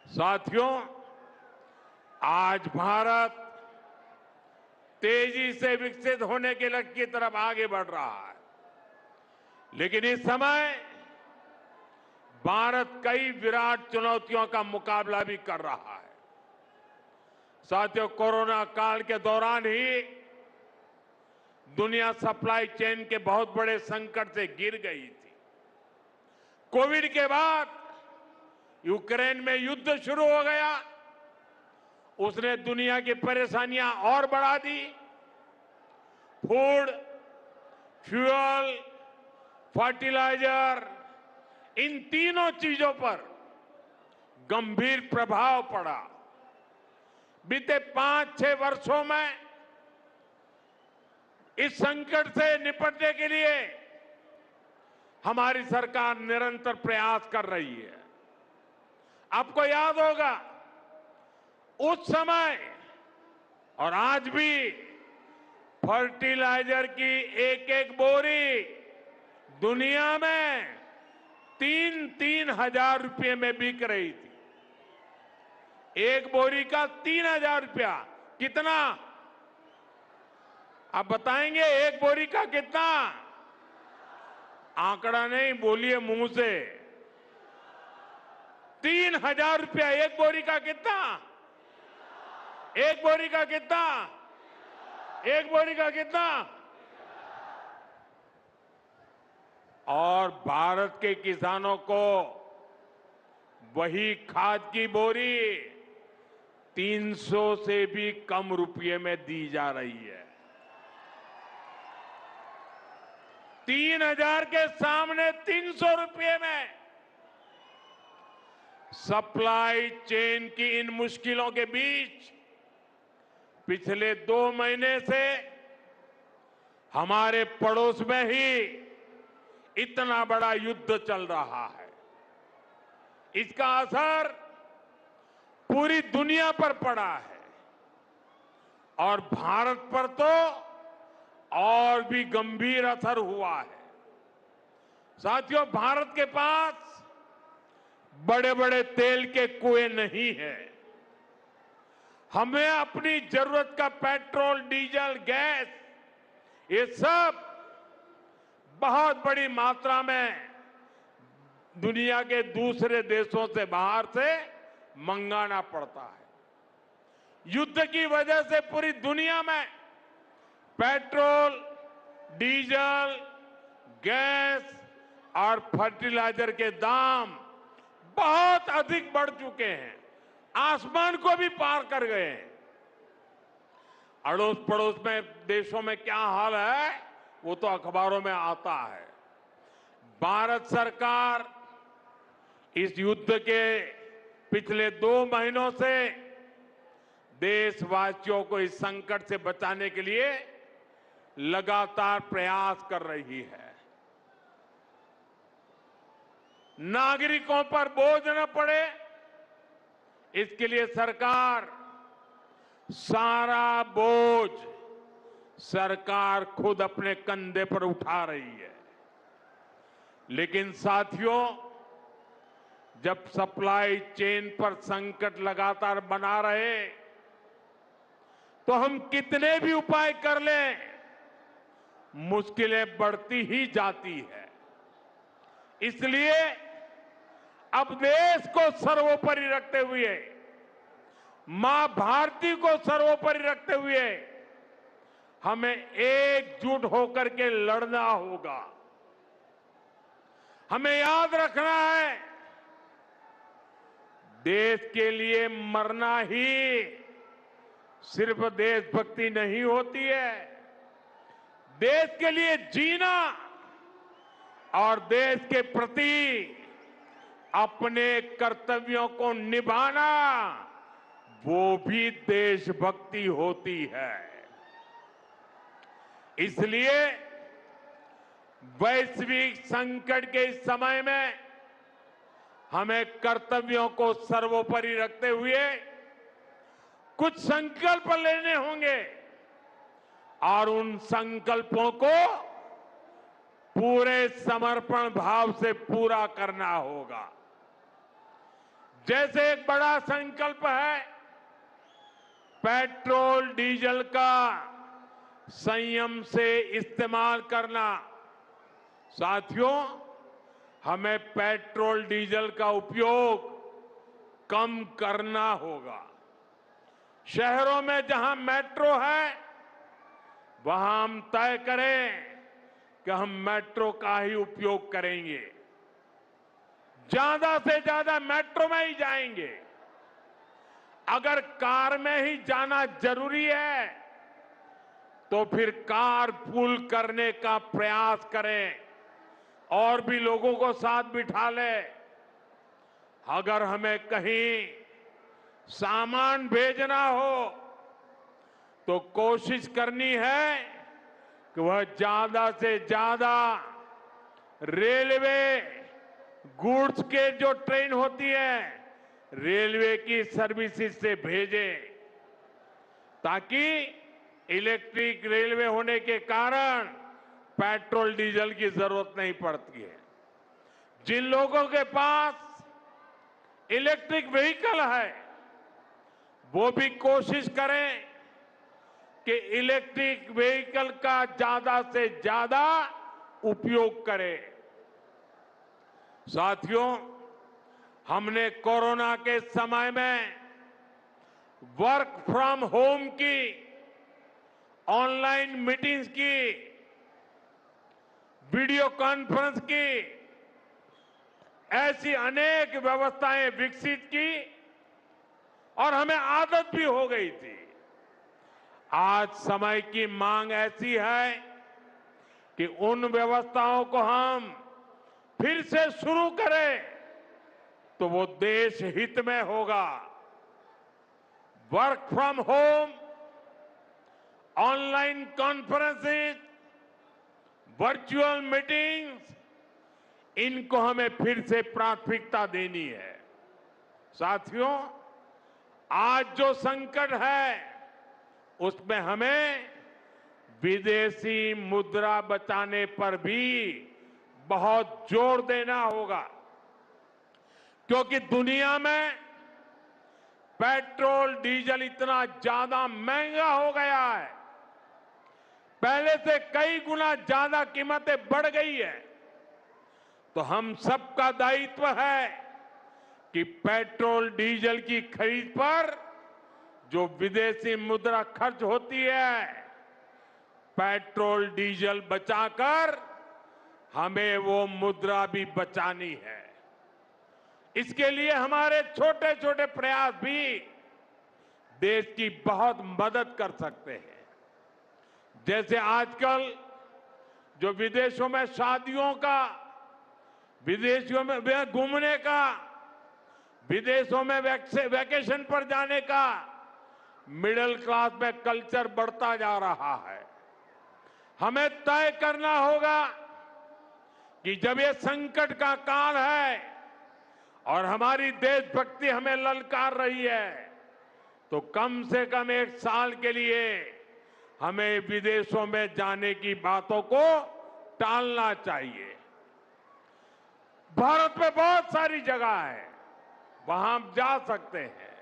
साथियों, आज भारत तेजी से विकसित होने के लक्ष्य की तरफ आगे बढ़ रहा है, लेकिन इस समय भारत कई विराट चुनौतियों का मुकाबला भी कर रहा है। साथियों, कोरोना काल के दौरान ही दुनिया सप्लाई चेन के बहुत बड़े संकट से घिर गई थी। कोविड के बाद यूक्रेन में युद्ध शुरू हो गया, उसने दुनिया की परेशानियां और बढ़ा दी। फूड, फ्यूल, फर्टिलाइजर, इन तीनों चीजों पर गंभीर प्रभाव पड़ा। बीते 5-6 वर्षों में इस संकट से निपटने के लिए हमारी सरकार निरंतर प्रयास कर रही है। आपको याद होगा, उस समय और आज भी फर्टिलाइजर की एक एक बोरी दुनिया में 3-3 हजार रुपये में बिक रही थी। एक बोरी का 3,000 रुपया। कितना? आप बताएंगे एक बोरी का कितना? आंकड़ा नहीं, बोलिए मुंह से। 3,000 रुपया एक बोरी का। कितना? एक बोरी का कितना? एक बोरी का कितना? और भारत के किसानों को वही खाद की बोरी 300 से भी कम रुपये में दी जा रही है। 3,000 के सामने 300 रुपये में। सप्लाई चेन की इन मुश्किलों के बीच पिछले 2 महीने से हमारे पड़ोस में ही इतना बड़ा युद्ध चल रहा है। इसका असर पूरी दुनिया पर पड़ा है और भारत पर तो और भी गंभीर असर हुआ है। साथियों, भारत के पास बड़े बड़े तेल के कुएं नहीं है। हमें अपनी जरूरत का पेट्रोल, डीजल, गैस, ये सब बहुत बड़ी मात्रा में दुनिया के दूसरे देशों से, बाहर से मंगाना पड़ता है। युद्ध की वजह से पूरी दुनिया में पेट्रोल, डीजल, गैस और फर्टिलाइजर के दाम बहुत अधिक बढ़ चुके हैं, आसमान को भी पार कर गए हैं। अड़ोस पड़ोस में देशों में क्या हाल है वो तो अखबारों में आता है। भारत सरकार इस युद्ध के पिछले 2 महीनों से देशवासियों को इस संकट से बचाने के लिए लगातार प्रयास कर रही है। नागरिकों पर बोझ न पड़े, इसके लिए सरकार सारा बोझ सरकार खुद अपने कंधे पर उठा रही है। लेकिन साथियों, जब सप्लाई चेन पर संकट लगातार बना रहे तो हम कितने भी उपाय कर लें, मुश्किलें बढ़ती ही जाती है। इसलिए अब देश को सर्वोपरि रखते हुए, मां भारती को सर्वोपरि रखते हुए हमें एकजुट होकर के लड़ना होगा। हमें याद रखना है, देश के लिए मरना ही सिर्फ देशभक्ति नहीं होती है। देश के लिए जीना और देश के प्रति अपने कर्तव्यों को निभाना, वो भी देशभक्ति होती है। इसलिए वैश्विक संकट के इस समय में हमें कर्तव्यों को सर्वोपरि रखते हुए कुछ संकल्प लेने होंगे और उन संकल्पों को पूरे समर्पण भाव से पूरा करना होगा। जैसे एक बड़ा संकल्प है पेट्रोल डीजल का संयम से इस्तेमाल करना। साथियों, हमें पेट्रोल डीजल का उपयोग कम करना होगा। शहरों में जहां मेट्रो है वहां हम तय करें कि हम मेट्रो का ही उपयोग करेंगे, ज्यादा से ज्यादा मेट्रो में ही जाएंगे। अगर कार में ही जाना जरूरी है तो फिर कार पूल करने का प्रयास करें और भी लोगों को साथ बिठा लें। अगर हमें कहीं सामान भेजना हो तो कोशिश करनी है कि वह ज्यादा से ज्यादा रेलवे गुड्स के जो ट्रेन होती है रेलवे की सर्विसेज से भेजें, ताकि इलेक्ट्रिक रेलवे होने के कारण पेट्रोल डीजल की जरूरत नहीं पड़ती है। जिन लोगों के पास इलेक्ट्रिक व्हीकल है वो भी कोशिश करें कि इलेक्ट्रिक व्हीकल का ज्यादा से ज्यादा उपयोग करें। साथियों, हमने कोरोना के समय में वर्क फ्रॉम होम की, ऑनलाइन मीटिंग्स की, वीडियो कॉन्फ्रेंस की, ऐसी अनेक व्यवस्थाएं विकसित की और हमें आदत भी हो गई थी। आज समय की मांग ऐसी है कि उन व्यवस्थाओं को हम फिर से शुरू करें तो वो देश हित में होगा। Work from home, online conferences, virtual meetings, इनको हमें फिर से प्राथमिकता देनी है। साथियों, आज जो संकट है उसमें हमें विदेशी मुद्रा बचाने पर भी बहुत जोर देना होगा, क्योंकि दुनिया में पेट्रोल डीजल इतना ज्यादा महंगा हो गया है, पहले से कई गुना ज्यादा कीमतें बढ़ गई है। तो हम सबका दायित्व है कि पेट्रोल डीजल की खरीद पर जो विदेशी मुद्रा खर्च होती है, पेट्रोल डीजल बचाकर हमें वो मुद्रा भी बचानी है। इसके लिए हमारे छोटे छोटे प्रयास भी देश की बहुत मदद कर सकते हैं। जैसे आजकल जो विदेशों में शादियों का, विदेशों में घूमने का, विदेशों में वैकेशन पर जाने का मिडिल क्लास में कल्चर बढ़ता जा रहा है। हमें तय करना होगा कि जब ये संकट का काल है और हमारी देशभक्ति हमें ललकार रही है तो कम से कम एक साल के लिए हमें विदेशों में जाने की बातों को टालना चाहिए। भारत में बहुत सारी जगह है, वहां हम जा सकते हैं,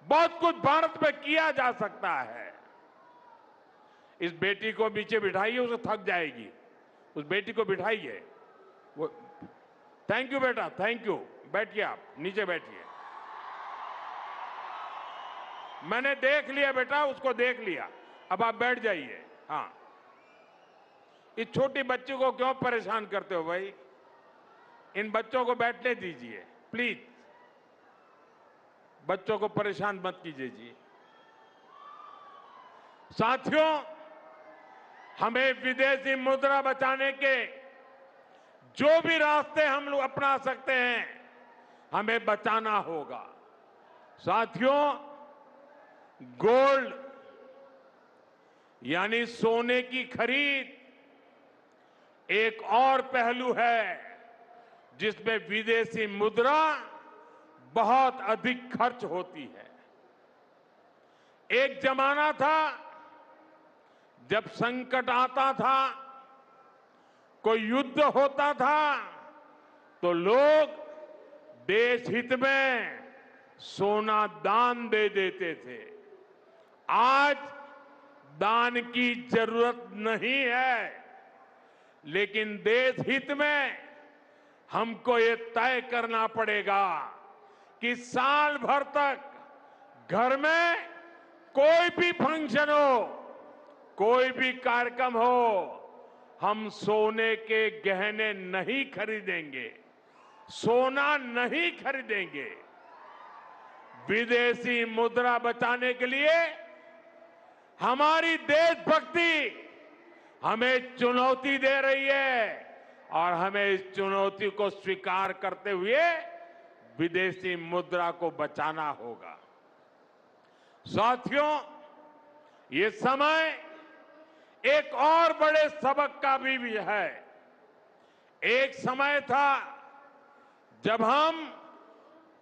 बहुत कुछ भारत में किया जा सकता है। इस बेटी को नीचे बिठाइए, उसे थक जाएगी, उस बेटी को बिठाइए। वो थैंक यू बेटा, थैंक यू, बैठिए, आप नीचे बैठिए। मैंने देख लिया बेटा, उसको देख लिया, अब आप बैठ जाइए। हाँ, इस छोटी बच्ची को क्यों परेशान करते हो भाई? इन बच्चों को बैठने दीजिए प्लीज, बच्चों को परेशान मत कीजिए जी। साथियों, हमें विदेशी मुद्रा बचाने के जो भी रास्ते हम लोग अपना सकते हैं हमें बचाना होगा। साथियों, गोल्ड यानी सोने की खरीद एक और पहलू है जिसमें विदेशी मुद्रा बहुत अधिक खर्च होती है। एक जमाना था जब संकट आता था, कोई युद्ध होता था तो लोग देश हित में सोना दान दे देते थे। आज दान की जरूरत नहीं है, लेकिन देश हित में हमको ये तय करना पड़ेगा कि साल भर तक घर में कोई भी फंक्शन हो, कोई भी कार्यक्रम हो, हम सोने के गहने नहीं खरीदेंगे, सोना नहीं खरीदेंगे। विदेशी मुद्रा बचाने के लिए हमारी देशभक्ति हमें चुनौती दे रही है और हमें इस चुनौती को स्वीकार करते हुए विदेशी मुद्रा को बचाना होगा। साथियों, ये समय एक और बड़े सबक का भी है। एक समय था जब हम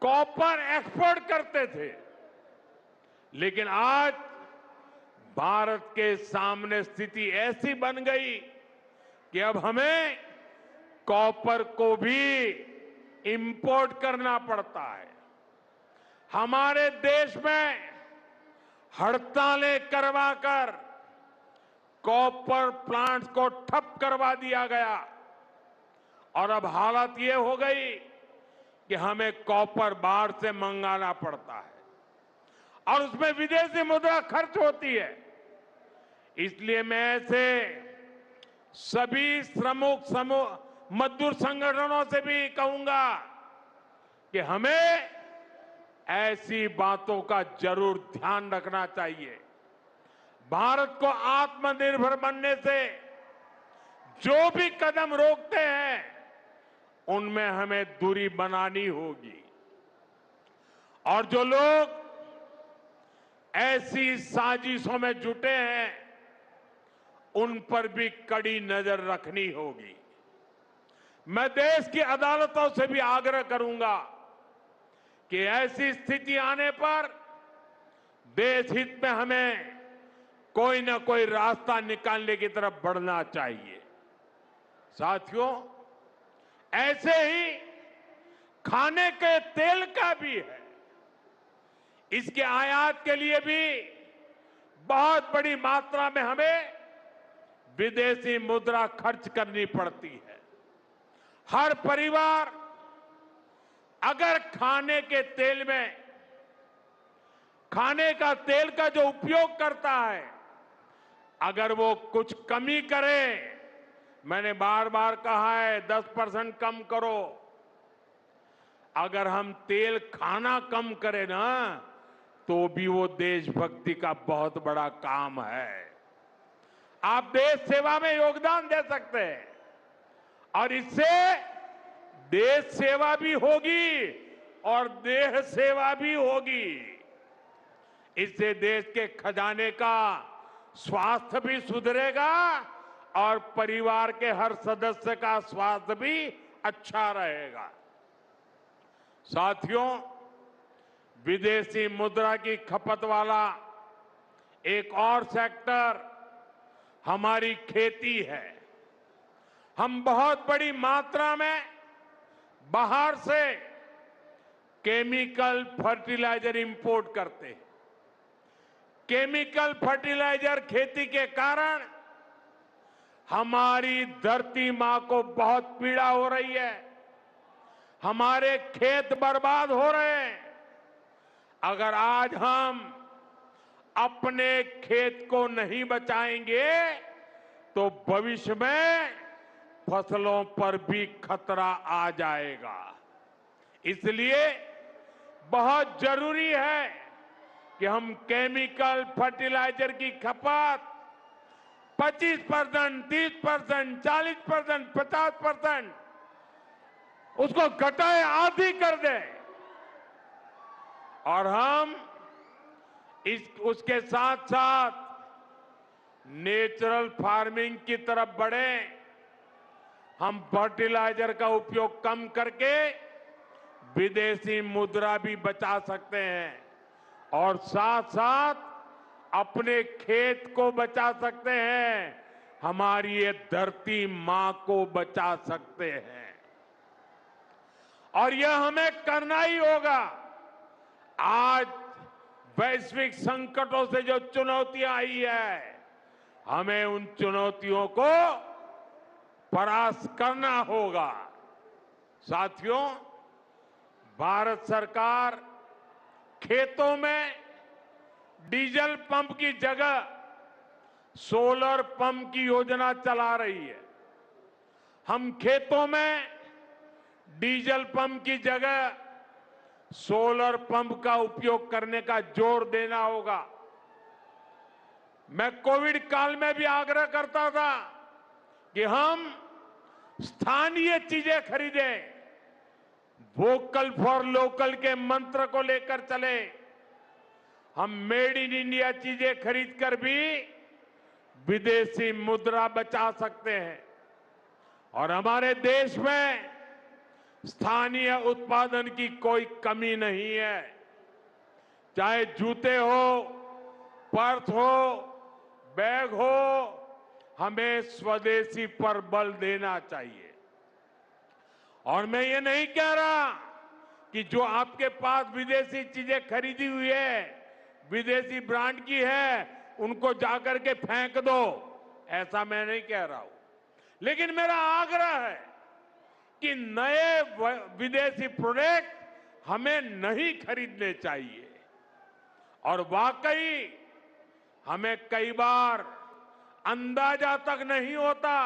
कॉपर एक्सपोर्ट करते थे, लेकिन आज भारत के सामने स्थिति ऐसी बन गई कि अब हमें कॉपर को भी इंपोर्ट करना पड़ता है। हमारे देश में हड़तालें करवाकर कॉपर प्लांट्स को ठप करवा दिया गया और अब हालत ये हो गई कि हमें कॉपर बाहर से मंगाना पड़ता है और उसमें विदेशी मुद्रा खर्च होती है। इसलिए मैं ऐसे सभी श्रमिक समूह मजदूर संगठनों से भी कहूंगा कि हमें ऐसी बातों का जरूर ध्यान रखना चाहिए। भारत को आत्मनिर्भर बनने से जो भी कदम रोकते हैं, उनमें हमें दूरी बनानी होगी और जो लोग ऐसी साजिशों में जुटे हैं, उन पर भी कड़ी नजर रखनी होगी। मैं देश की अदालतों से भी आग्रह करूंगा कि ऐसी स्थिति आने पर देश हित में हमें कोई ना कोई रास्ता निकालने की तरफ बढ़ना चाहिए। साथियों, ऐसे ही खाने के तेल का भी है। इसके आयात के लिए भी बहुत बड़ी मात्रा में हमें विदेशी मुद्रा खर्च करनी पड़ती है। हर परिवार अगर खाने के तेल में खाने का तेल का जो उपयोग करता है, अगर वो कुछ कमी करे, मैंने बार बार कहा है 10% कम करो। अगर हम तेल खाना कम करें ना, तो भी वो देशभक्ति का बहुत बड़ा काम है। आप देश सेवा में योगदान दे सकते हैं और इससे देश सेवा भी होगी और देह सेवा भी होगी। इससे देश के खजाने का स्वास्थ्य भी सुधरेगा और परिवार के हर सदस्य का स्वास्थ्य भी अच्छा रहेगा। साथियों, विदेशी मुद्रा की खपत वाला एक और सेक्टर हमारी खेती है। हम बहुत बड़ी मात्रा में बाहर से केमिकल फर्टिलाइजर इंपोर्ट करते हैं। केमिकल फर्टिलाइजर खेती के कारण हमारी धरती मां को बहुत पीड़ा हो रही है। हमारे खेत बर्बाद हो रहे हैं। अगर आज हम अपने खेत को नहीं बचाएंगे तो भविष्य में फसलों पर भी खतरा आ जाएगा। इसलिए बहुत जरूरी है कि हम केमिकल फर्टिलाइजर की खपत 25%, 30%, 40%, 50% उसको घटाए, आधी कर दें और हम उसके साथ साथ नेचुरल फार्मिंग की तरफ बढ़ें। हम फर्टिलाइजर का उपयोग कम करके विदेशी मुद्रा भी बचा सकते हैं और साथ साथ अपने खेत को बचा सकते हैं, हमारी ये धरती मां को बचा सकते हैं। और यह हमें करना ही होगा। आज वैश्विक संकटों से जो चुनौतियां आई है, हमें उन चुनौतियों को परास्त करना होगा। साथियों, भारत सरकार खेतों में डीजल पंप की जगह सोलर पंप की योजना चला रही है। हम खेतों में डीजल पंप की जगह सोलर पंप का उपयोग करने का जोर देना होगा। मैं कोविड काल में भी आग्रह करता था कि हम स्थानीय चीजें खरीदें, वोकल फॉर लोकल के मंत्र को लेकर चले। हम मेड इन इंडिया चीजें खरीदकर भी विदेशी मुद्रा बचा सकते हैं और हमारे देश में स्थानीय उत्पादन की कोई कमी नहीं है। चाहे जूते हो, पर्स हो, बैग हो, हमें स्वदेशी पर बल देना चाहिए। और मैं ये नहीं कह रहा कि जो आपके पास विदेशी चीजें खरीदी हुई है, विदेशी ब्रांड की है, उनको जाकर के फेंक दो, ऐसा मैं नहीं कह रहा हूं। लेकिन मेरा आग्रह है कि नए विदेशी प्रोडक्ट हमें नहीं खरीदने चाहिए। और वाकई हमें कई बार अंदाजा तक नहीं होता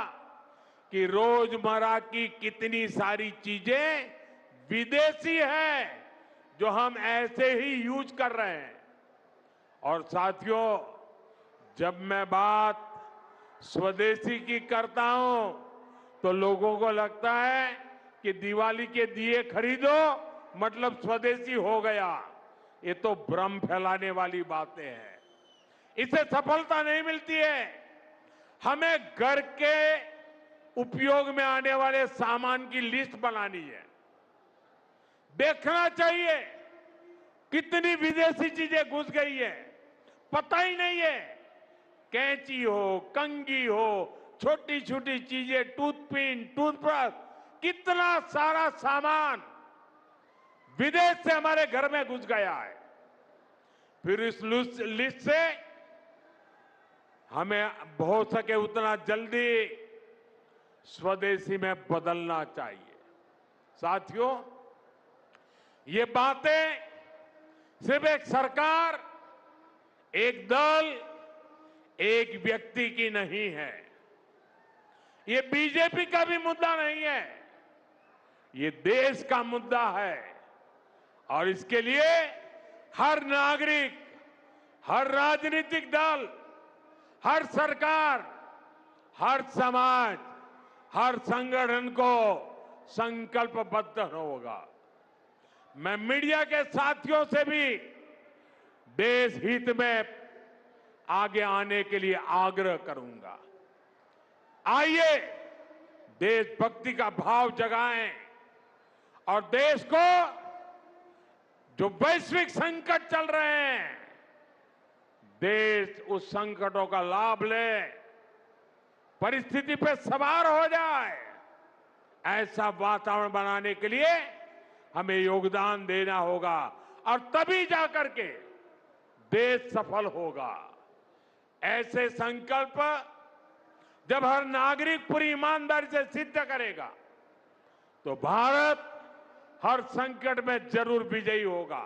कि रोजमर्रा की कितनी सारी चीजें विदेशी हैं जो हम ऐसे ही यूज कर रहे हैं। और साथियों, जब मैं बात स्वदेशी की करता हूं तो लोगों को लगता है कि दिवाली के दिए खरीदो मतलब स्वदेशी हो गया। ये तो भ्रम फैलाने वाली बातें हैं, इससे सफलता नहीं मिलती है। हमें घर के उपयोग में आने वाले सामान की लिस्ट बनानी है। देखना चाहिए कितनी विदेशी चीजें घुस गई है, पता ही नहीं है। कैंची हो, कंघी हो, छोटी छोटी चीजें, टूथपिन, टूथब्रश, कितना सारा सामान विदेश से हमारे घर में घुस गया है। फिर इस लिस्ट से हमें हो सके उतना जल्दी स्वदेशी में बदलना चाहिए। साथियों, ये बातें सिर्फ एक सरकार, एक दल, एक व्यक्ति की नहीं है। ये बीजेपी का भी मुद्दा नहीं है, ये देश का मुद्दा है। और इसके लिए हर नागरिक, हर राजनीतिक दल, हर सरकार, हर समाज, हर संगठन को संकल्पबद्ध होगा। मैं मीडिया के साथियों से भी देश हित में आगे आने के लिए आग्रह करूंगा। आइए देशभक्ति का भाव जगाएं और देश को जो वैश्विक संकट चल रहे हैं, देश उस संकटों का लाभ ले, परिस्थिति पे सवार हो जाए। ऐसा वातावरण बनाने के लिए हमें योगदान देना होगा और तभी जाकर के देश सफल होगा। ऐसे संकल्प जब हर नागरिक पूरी ईमानदारी से सिद्ध करेगा तो भारत हर संकट में जरूर विजयी होगा।